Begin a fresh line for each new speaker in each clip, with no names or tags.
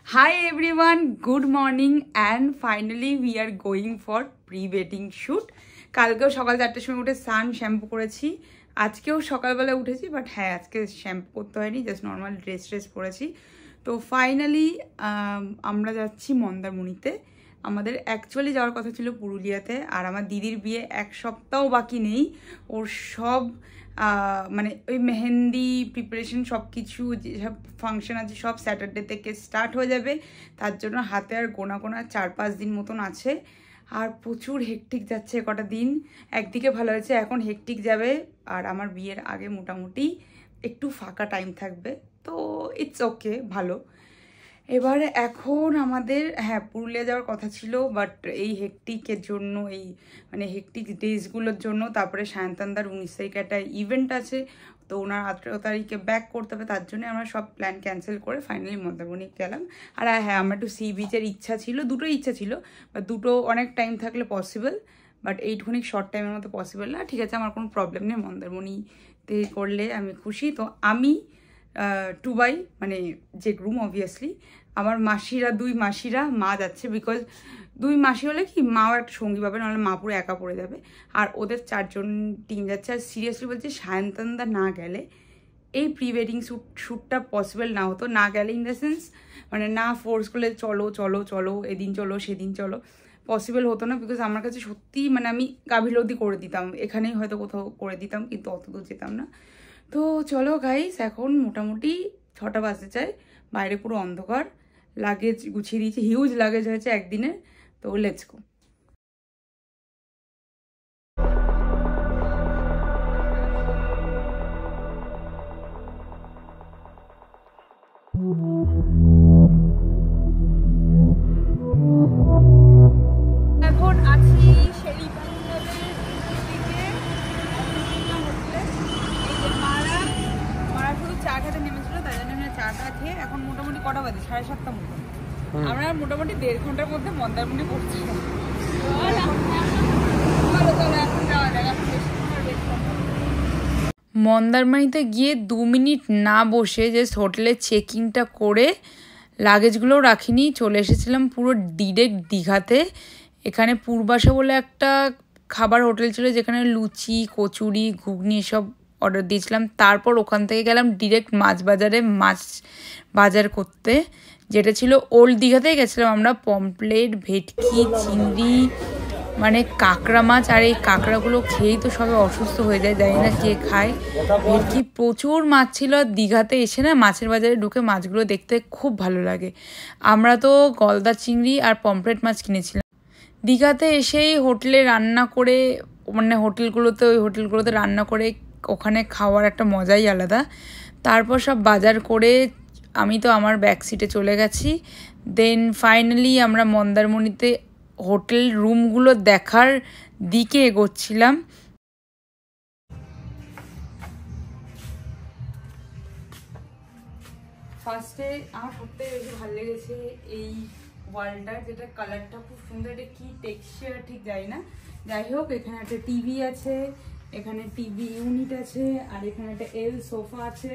Hi everyone, good morning and finally we are going for pre-wedding shoot. কালকেও সকাল 4টার সময় উঠে শ্যাম্পু করেছি, আজকেও সকালবেলা উঠেছি, বাট হ্যাঁ আজকে শ্যাম্পু করতে হয়নি, জাস্ট নর্মাল ড্রেস পরেছি। তো ফাইনালি আমরা যাচ্ছি মন্দারমণিতে। আমাদের অ্যাকচুয়ালি যাওয়ার কথা ছিল পুরুলিয়াতে, আর আমার দিদির বিয়ে এক সপ্তাহ বাকি নেই। ওর সব মানে ওই মেহেন্দি প্রিপারেশন সব কিছু যেসব ফাংশন আছে সব স্যাটারডে থেকে স্টার্ট হয়ে যাবে। তার জন্য হাতে আর গোনা 4-5 দিন মতন আছে, আর প্রচুর হেকটিক যাচ্ছে কটা দিন। একদিকে ভালো হয়েছে, এখন হেকটিক যাবে, আর আমার বিয়ের আগে মোটামুটি একটু ফাঁকা টাইম থাকবে, তো ইটস ওকে, ভালো। এবারে এখন আমাদের পুরুলিয়া যাওয়ার কথা ছিল, বাট এই হেকটিকের জন্য, এই মানে হেকটিক ডেজগুলোর জন্য, তারপরে সায়ন্তানদার 19 তারিখে একটা ইভেন্ট আছে, তো ওনার 18 তারিখে ব্যাক করতে হবে, তার জন্য আমরা সব প্ল্যান ক্যান্সেল করে ফাইনালি মন্দারমণি গেলাম। আর হ্যাঁ, আমার একটু সি বিচের ইচ্ছা ছিল, দুটো ইচ্ছা ছিল, বা দুটো অনেক টাইম থাকলে পসিবল, বাট এইটুকুনি শর্ট টাইমের মধ্যে পসিবল না। ঠিক আছে, আমার কোনো প্রবলেম নেই, মন্দারমণিতে করলে আমি খুশি। তো আমি টুবাই মানে যে গ্রুম, অবভিয়াসলি আমার মাসিরা, 2 মাসিরা, মা যাচ্ছে, বিকজ 2 মাসি হলে কি মাও একটা সঙ্গী পাবে, নাহলে মা পুরো একা পড়ে যাবে। আর ওদের 4 জন টিম যাচ্ছে। আর সিরিয়াসলি বলছি, সায়ন্তানদা না গেলে এই প্রি ওয়েডিং শ্যুটটা পসিবল না হতো। না গেলে ইন দ্য সেন্স মানে না ফোর্স করলে চলো চলো চলো এদিন চলো সেদিন চলো, পসিবল হতো না। বিকজ আমার কাছে সত্যি মানে আমি গাফিলতি করে দিতাম, এখানেই হয়তো কোথাও করে দিতাম, কিন্তু অত দূর যেতাম না। তো চলো গাইস, এখন মোটামুটি 6টা বাজতে চায়, বাইরে পুরো অন্ধকার, লাগেজ গুছিয়ে দিয়েছি, হিউজ লাগেজ হয়েছে একদিনে, তো লেটস গো। এখন আছি মারা শুধু চা খেতে নেমেছিল, তাই জন্য চাটা খেয়ে এখন মোটামুটি কটা বাজে, 7:30 মতো, আমরা মোটামুটি 1.5 ঘন্টার মধ্যে মন্দারমণি পড়ছি। মন্দারমণিতে গিয়ে 2 মিনিট না বসে জাস্ট হোটেলের চেকিংটা করে লাগেজগুলোও রাখিনি, চলে এসেছিলাম পুরো ডিরেক্ট দীঘাতে। এখানে পূর্বাশা বলে একটা খাবার হোটেল ছিল, যেখানে লুচি, কচুরি, ঘুগনি এসব অর্ডার দিয়েছিলাম। তারপর ওখান থেকে গেলাম ডিরেক্ট মাছ বাজারে মাছ বাজার করতে, যেটা ছিল ওল্ড দীঘাতেই গেছিলাম আমরা। পমপ্লেট, ভেটকি, চিংড়ি, মানে কাঁকড়া মাছ, আর এই কাঁকড়াগুলো খেয়েই তো সবাই অসুস্থ হয়ে যায়, জানি না কে খায়। ভেটকি, প্রচুর মাছ ছিল। দীঘাতে এসে না মাছের বাজারে ঢুকে মাছগুলো দেখতে খুব ভালো লাগে। আমরা তো গলদা চিংড়ি আর পমপ্লেট মাছ কিনেছিলাম। দীঘাতে এসেই হোটেলে রান্না করে, মানে ওই হোটেলগুলোতে রান্না করে ওখানে খাওয়ার একটা মজাই আলাদা। তারপর সব বাজার করে আমি তো আমার ব্যাক সিটে চলে গেছি। দেন ফাইনালি আমরা মন্দারমণিতে হোটেল রুমগুলো দেখার দিকে এগোচ্ছিলাম। ফার্স্টে আমার সবথেকে বেশি ভালো লেগেছে এই ওয়ালটা, যেটা কালারটা খুব সুন্দর, এটা কি টেক্সচার ঠিক জানি না, যাই হোক। এখানে একটা টিভি আছে, এখানে টিভি ইউনিট আছে, আর এখানে একটা সোফা আছে,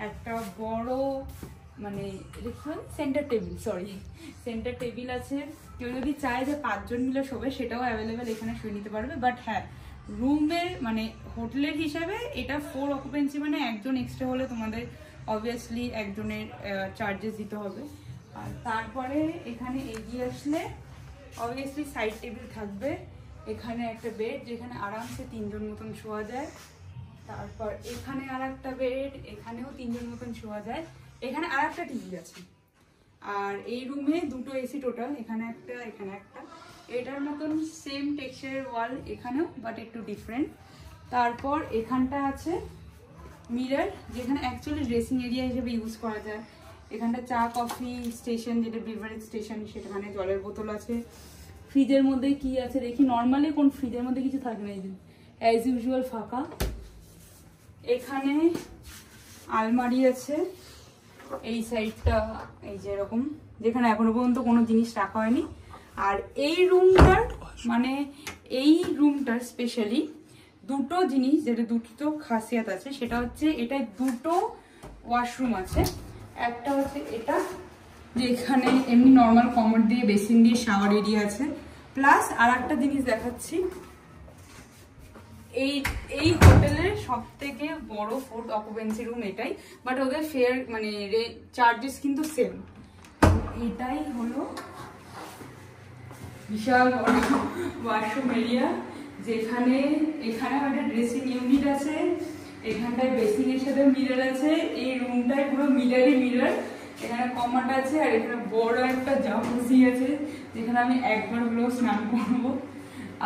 একটা বড় মানে সেন্টার টেবিল আছে। কেউ যদি চায় যে 5 জন মিলে শোবে, সেটাও অ্যাভেলেবেল, এখানে শুয়ে নিতে পারবে। বাট হ্যাঁ, রুমের মানে হোটেলের হিসাবে এটা 4 অকুপেন্সি, মানে একজন এক্সট্রা হলে তোমাদের অবভিয়াসলি একজনের চার্জেস দিতে হবে। আর তারপরে এখানে এগিয়ে আসলে অবভিয়াসলি সাইড টেবিল থাকবে, এখানে একটা বেড যেখানে আরামসে 3 জন মতন শোয়া যায়। তারপর এখানে আর একটা বেড, এখানেও 3 জন মতন শোয়া যায়। এখানে আর একটা টিভি আছে। আর এই রুমে 2টো এসি টোটাল, এখানে একটা এখানে একটা, এটার মতন সেম টেক্সচারের ওয়াল এখানেও, বাট একটু ডিফারেন্ট। তারপর এখানটা আছে মিরর, যেখানে অ্যাকচুয়ালি ড্রেসিং এরিয়া হিসেবে ইউজ করা যায়। এখানটা চা কফি স্টেশন, যেটা বিভারেজ স্টেশন, সেখানে জলের বোতল আছে। ফ্রিজের মধ্যে কি আছে দেখি, নর্মালি কোন ফ্রিজের মধ্যে কিছু থাকে না, অ্যাজ ইউজুয়াল ফাঁকা। এখানে আলমারি আছে, এই সাইডটা এই যে এরকম, যেখানে এখনো পর্যন্ত কোনো জিনিস রাখা হয়নি। আর এই রুমটার স্পেশালি 2টো জিনিস, যেটা 2টো খাসিয়াত আছে, সেটা হচ্ছে এটায় 2টো ওয়াশরুম আছে। একটা হচ্ছে এটা, যে এখানে এমনি নর্মাল কমোড দিয়ে বেসিন দিয়ে শাওয়ার এরিয়া আছে। প্লাস আর একটা জিনিস দেখাচ্ছি, এই হোটেলের সব থেকে বড় ফোর্থ অকুপেন্সি রুম এটাই, বাট ওদের ফেয়ার মানে চার্জেস কিন্তু সেম। এটাই হলো বিশাল বড় ওয়াশরুম এরিয়া, যেখানে এখানে একটা ড্রেসিং ইউনিট আছে, এখানটায় বেসিং এর সাথে মিরর আছে, এই রুমটায় পুরো মিররই মিরর। এখানে কমাট আছে আর এখানে বড় একটা জাকুজি আছে যেখানে আমি একবার হলেও স্নান করবো।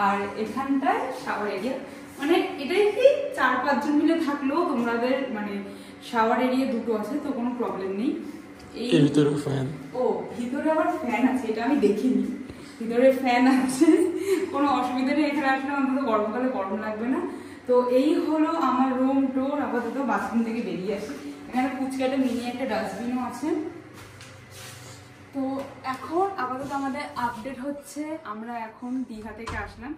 আর এখানটায় শাওয়ার এরিয়া, মানে এটাই কি 4-5 জন মিলে থাকলেও তোমাদের মানে শাওয়ার এরিয়া দুটো আছে, তো কোনো প্রবলেম নেই। এই ভিতরে ফ্যান, ও ভিতরে আবার ফ্যান আছে, এটা আমি দেখিনি, ভিতরে ফ্যান আছে, কোনো অসুবিধা নেই। এখানে আসলে অন্তত গরমকালে গরম লাগবে না। তো এই হলো আমার রুম টোর। আপাতত বাথরুম থেকে বেরিয়ে আসি। এখানে ফুচকাটা মিনি একটা ডাস্টবিনও আছে। তো এখন আপাতত আমাদের আপডেট হচ্ছে, আমরা এখন দীঘা থেকে আসলাম।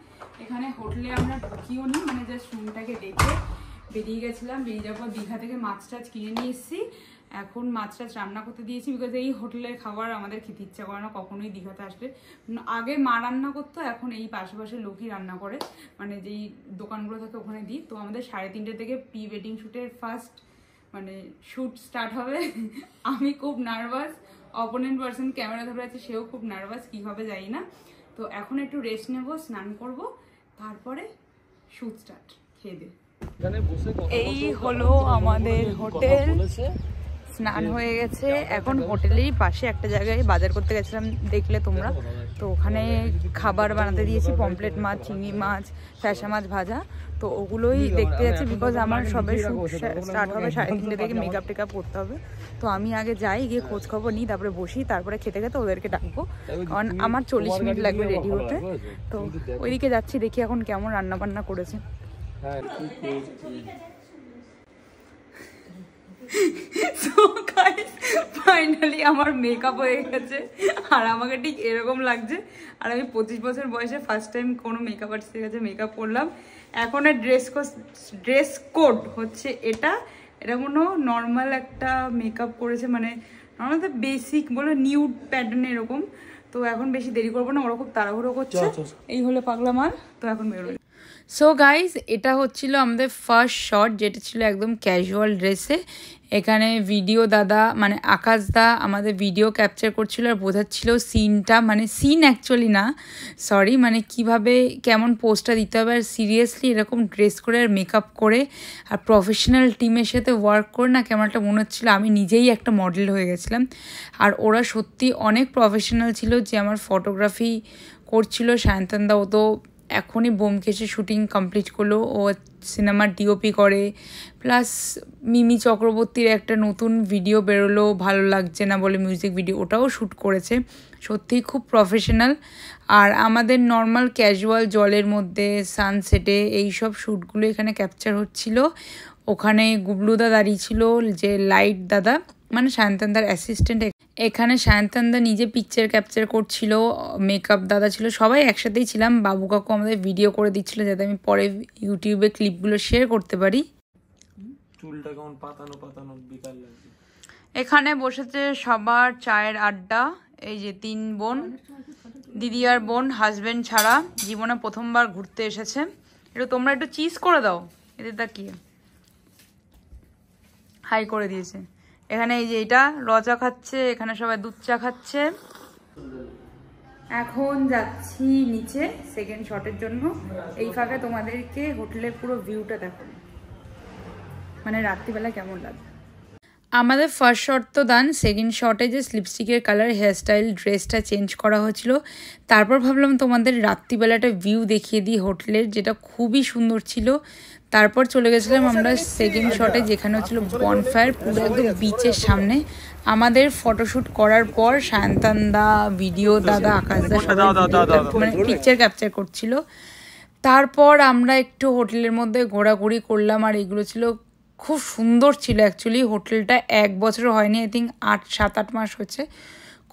এখানে হোটেলে আমরা ঢুকিও নি, মানে জাস্ট রুমটাকে দেখে বেরিয়ে গেছিলাম। বেরিয়ে যাওয়ার পর দীঘা থেকে মাছ টাছ কিনে নিয়ে এসেছি। এখন মাছ টাছ রান্না করতে দিয়েছি, বিকজ এই হোটেলের খাবার আমাদের খেতে ইচ্ছা করে না কখনোই দীঘাতে আসলে। আগে মা রান্না করতো, এখন এই পাশে লোকই রান্না করে, মানে যেই দোকানগুলো থাকে ওখানে দিই। তো আমাদের 3:30 থেকে প্রি ওয়েডিং শ্যুটের ফার্স্ট মানে শ্যুট স্টার্ট হবে। আমি খুব নার্ভাস, অপোনেন্ট পার্সন ক্যামেরা ধরে আছে, সেও খুব নার্ভাস, কী হবে জানি না। তো এখন একটু রেস্ট নেব, স্নান করব, তারপরে শ্যুট স্টার্ট। খেয়ে দে। এই হলো আমাদের হোটেল, স্নান হয়ে গেছে। এখন হোটেলেরই পাশে একটা জায়গায় বাজার করতে গেছিলাম, দেখলে তোমরা। তো ওখানে খাবার বানাতে দিয়েছি, পমপ্লেট মাছ, চিংড়ি মাছ, ফ্যাসা মাছ ভাজা। তো ওগুলোই দেখতে যাচ্ছি, বিকজ আমার সবে শ্যুট স্টার্ট হবে 3:30 থেকে, মেকআপ টেকআপ করতে হবে। তো আমি আগে যাই, গিয়ে খোঁজ খবর নিই, তারপরে বসি, তারপরে খেতে খেতে ওদেরকে ডাকবো, কারণ আমার 40 মিনিট লাগবে রেডি হতে। তো ওইদিকে যাচ্ছি, দেখি এখন কেমন রান্না বান্না করেছে। ফাইনালি আমার মেকআপ হয়ে গেছে, আর আমাকে ঠিক এরকম লাগছে। আর আমি 25 বছর বয়সে ফার্স্ট টাইম কোনো মেকআপ আর্টিস্টের কাছে মেকআপ করলাম। এখন ড্রেস কোড হচ্ছে এটা কোনো নর্মাল একটা মেকআপ করেছে, মানে নর্মাল তো বেসিক বলে নিউড প্যাটার্ন এরকম। তো এখন বেশি দেরি করবো না, ওরা খুব তাড়াহুড়ো করছে। এই হলো পাগলা মাল। তো এখন বেরোই। সো গাইজ, এটা হচ্ছিল আমাদের ফার্স্ট শট, যেটা ছিল একদম ক্যাজুয়াল ড্রেসে। এখানে ভিডিও দাদা মানে আকাশ দা আমাদের ভিডিও ক্যাপচার করছিল আর বোঝাচ্ছিল সিনটা, মানে সিন অ্যাকচুয়ালি না, সরি, মানে কিভাবে কেমন পোস্টটা দিতে হবে। আর সিরিয়াসলি এরকম ড্রেস করে আর মেকআপ করে আর প্রফেশনাল টিমের সাথে ওয়ার্ক করে না কেমন একটা মনে হচ্ছিলো আমি নিজেই একটা মডেল হয়ে গেছিলাম। আর ওরা সত্যি অনেক প্রফেশনাল ছিল, যে আমার ফটোগ্রাফি করছিল সায়ন্তনদা, ও তো এখনই বোমকেশে শুটিং কমপ্লিট করলো, ও সিনেমার ডিওপি করে। প্লাস মিমি চক্রবর্তীর একটা নতুন ভিডিও বেরোলো, ভালো লাগছে না বলে মিউজিক ভিডিও, ওটাও শ্যুট করেছে। সত্যিই খুব প্রফেশনাল। আর আমাদের নর্মাল ক্যাজুয়াল জলের মধ্যে সানসেটে এইসব শ্যুটগুলো এখানে ক্যাপচার হচ্ছিল। ওখানে গুবলুদা দাঁড়িয়ে ছিল, যে লাইট দাদা মানে সায়ন্তনদার অ্যাসিস্ট্যান্ট। এখানে সায়ন্তনদা নিজে পিকচার ক্যাপচার করছিল, মেকআপ দাদা ছিল, সবাই একসাথেই ছিলাম। বাবু কাকু আমাদের ভিডিও করে দিচ্ছিল, যাতে আমি পরে ইউটিউবে ক্লিপগুলো শেয়ার করতে পারি। চুলটা কেমন পাতানো পাতানো বিকাল লাগছে। এখানে বসেছে সবার চায়ের আড্ডা। এই যে 3 বোন, দিদি আর বোন, হাজবেন্ড ছাড়া, জীবনে প্রথমবার ঘুরতে এসেছে। একটু তোমরা একটু চিজ করে দাও, এদের তাকিয়ে হাই করে দিয়েছে। এখানে এই যে এটা রচা খাচ্ছে, এখানে সবাই দুধ চা খাচ্ছে। এখন যাচ্ছি নিচে সেকেন্ড শটের জন্য। এই ফাঁকে তোমাদেরকে হোটেলের পুরো ভিউটা দেখো, মানে রাত্রিবেলা কেমন লাগে। আমাদের ফার্স্ট শট তো ডান, সেকেন্ড শটে যে লিপস্টিকের কালার, হেয়ারস্টাইল, ড্রেসটা চেঞ্জ করা হয়েছিল। তারপর ভাবলাম তোমাদের রাত্রিবেলাটা ভিউ দেখিয়ে দিই হোটেলের, যেটা খুবই সুন্দর ছিল। তারপর চলে গেছিলাম আমরা সেকেন্ড শটে, যেখানে হচ্ছিল বনফায়ার, পুরো একদম বিচের সামনে। আমাদের ফটোশ্যুট করার পর সায়ন্তনদা, ভিডিও দাদা, আকাশদা সবাই মানে পিকচার ক্যাপচার করছিল। তারপর আমরা একটু হোটেলের মধ্যে ঘোরাঘুরি করলাম, আর এগুলো ছিল খুব সুন্দর ছিল। অ্যাকচুয়ালি হোটেলটা 1 বছরও হয়নি, আই থিঙ্ক 7-8 মাস হচ্ছে।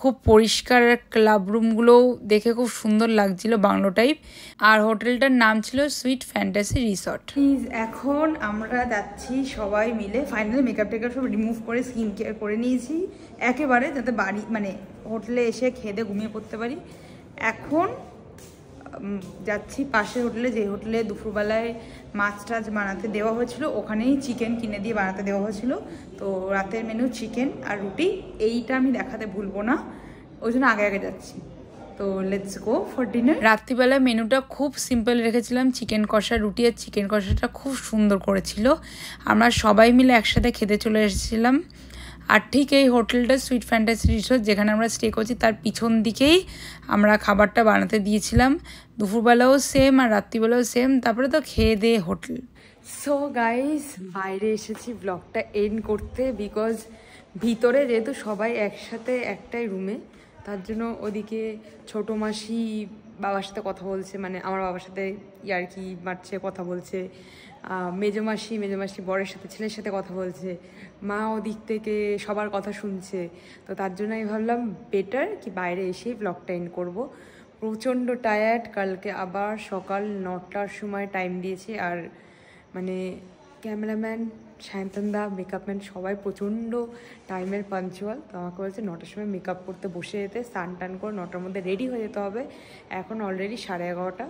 খুব পরিষ্কার, ক্লাব রুমগুলোও দেখে খুব সুন্দর লাগছিল, বাংলো টাইপ। আর হোটেলটার নাম ছিল সুইট ফ্যান্টাসি রিসর্ট। এখন আমরা যাচ্ছি সবাই মিলে, ফাইনালি মেকআপ টেকআপ সব রিমুভ করে স্কিন কেয়ার করে নিয়েছি একেবারে, যাতে বাড়ি মানে হোটেলে এসে খেয়ে দিয়ে ঘুমিয়ে পড়তে পারি। এখন যাচ্ছি পাশের হোটেলে, যে হোটেলে দুপুরবেলায় মাছ টাছ বানাতে দেওয়া হয়েছিল, ওখানেই চিকেন কিনে দিয়ে বানাতে দেওয়া হয়েছিল। তো রাতের মেনু চিকেন আর রুটি, এইটা আমি দেখাতে ভুলবো না, ওই জন্য আগে আগে যাচ্ছি। তো লেটস গো ফর ডিনার। রাত্রিবেলায় মেনুটা খুব সিম্পল রেখেছিলাম, চিকেন কষা, রুটি আর চিকেন কষাটা খুব সুন্দর করেছিল। আমরা সবাই মিলে একসাথে খেতে চলে এসেছিলাম। আর ঠিক এই হোটেলটা সুইট ফ্যান্টাসি রিসোর্ট, যেখানে আমরা স্টে করছি, তার পিছন দিকেই আমরা খাবারটা বানাতে দিয়েছিলাম। দুপুরবেলাও সেম আর রাত্রিবেলাও সেম, তারপরে তো খেয়ে দিয়ে হোটেল। সো গাইস, বাইরে এসেছি ব্লগটা এন্ড করতে, বিকজ ভিতরে যেহেতু সবাই একসাথে একটাই রুমে, তার জন্য ওদিকে ছোটো মাসি বাবার সাথে কথা বলছে, মানে আমার বাবার সাথে ইয়ার্কি মারছে, কথা বলছে। মেজো মাসি বরের সাথে, ছেলের সাথে কথা বলছে। মা ওদিক থেকে সবার কথা শুনছে। তো তার জন্য আমি ভাবলাম বেটার কি বাইরে এসেই ব্লগটা এন্ড করবো। প্রচণ্ড টায়ার্ড, কালকে আবার সকাল 9টার সময় টাইম দিয়েছি। আর মানে ক্যামেরাম্যান, সায়ন্তনদা, মেকআপম্যান সবাই প্রচণ্ড টাইমের পাঞ্চুয়াল। তো আমাকে বলছে 9টার সময় মেকআপ করতে বসে যেতে, স্নান টান করে 9টার মধ্যে রেডি হয়ে যেতে হবে। এখন অলরেডি 11:30।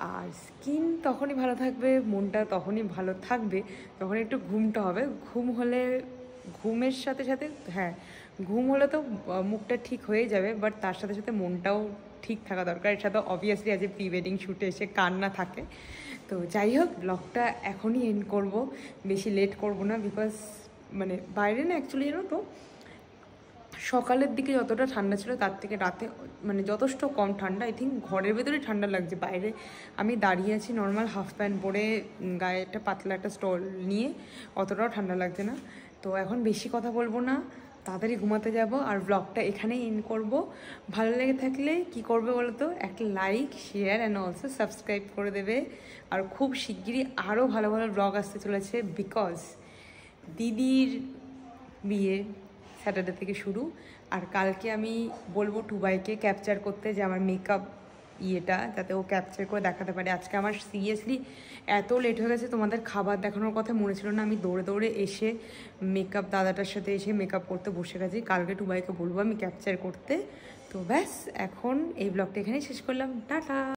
আর স্কিন তখনই ভালো থাকবে, মনটা তখনই ভালো থাকবে যখন একটু ঘুমটা হবে। ঘুমের সাথে সাথে, হ্যাঁ ঘুম হলে তো মুখটা ঠিক হয়ে যাবে, বাট তার সাথে সাথে মনটাও ঠিক থাকা দরকার। এর সাথে অবভিয়াসলি আজ প্রি ওয়েডিং শ্যুটে এসে কান্না থাকে। তো যাই হোক, ব্লগটা এখনই এন্ড করব, বেশি লেট করব না, বিকজ মানে বাইরে না অ্যাকচুয়ালি জানো তো সকালের দিকে যতটা ঠান্ডা ছিল তার থেকে রাতে মানে যথেষ্ট কম ঠান্ডা। আই থিঙ্ক ঘরের ভেতরে ঠান্ডা লাগছে, বাইরে আমি দাঁড়িয়ে আছি নর্মাল হাফ প্যান্ট পরে, গায়ে একটা পাতলা একটা স্টল নিয়ে, অতটাও ঠান্ডা লাগছে না। তো এখন বেশি কথা বলবো না, তাড়াতাড়ি ঘুমাতে যাব আর ব্লগটা এখানেই এন্ড করব। ভালো লেগে থাকলে কি করবে বলো তো, একটা like, share and also subscribe করে দেবে। আর খুব শিগগিরই আরও ভালো ভালো ব্লগ আসতে চলেছে, বিকজ দিদির বিয়ে স্যাটারডে থেকে শুরু। আর কালকে আমি বলবো টুবাইকে ক্যাপচার করতে, যে আমার মেকআপ ইয়েটা যাতে ও ক্যাপচার করে দেখাতে পারে। আজকে আমার সিরিয়াসলি এত লেট হয়ে গেছে, তোমাদের খাবার দেখানোর কথা মনে ছিল না। আমি দৌড়ে দৌড়ে এসে মেকআপ দাদাটার সাথে এসে মেকআপ করতে বসে গেছি। কালকে টুবাইকে বলবো আমি ক্যাপচার করতে। তো ব্যাস, এখন এই ব্লগটা এখানেই শেষ করলাম, টাটা।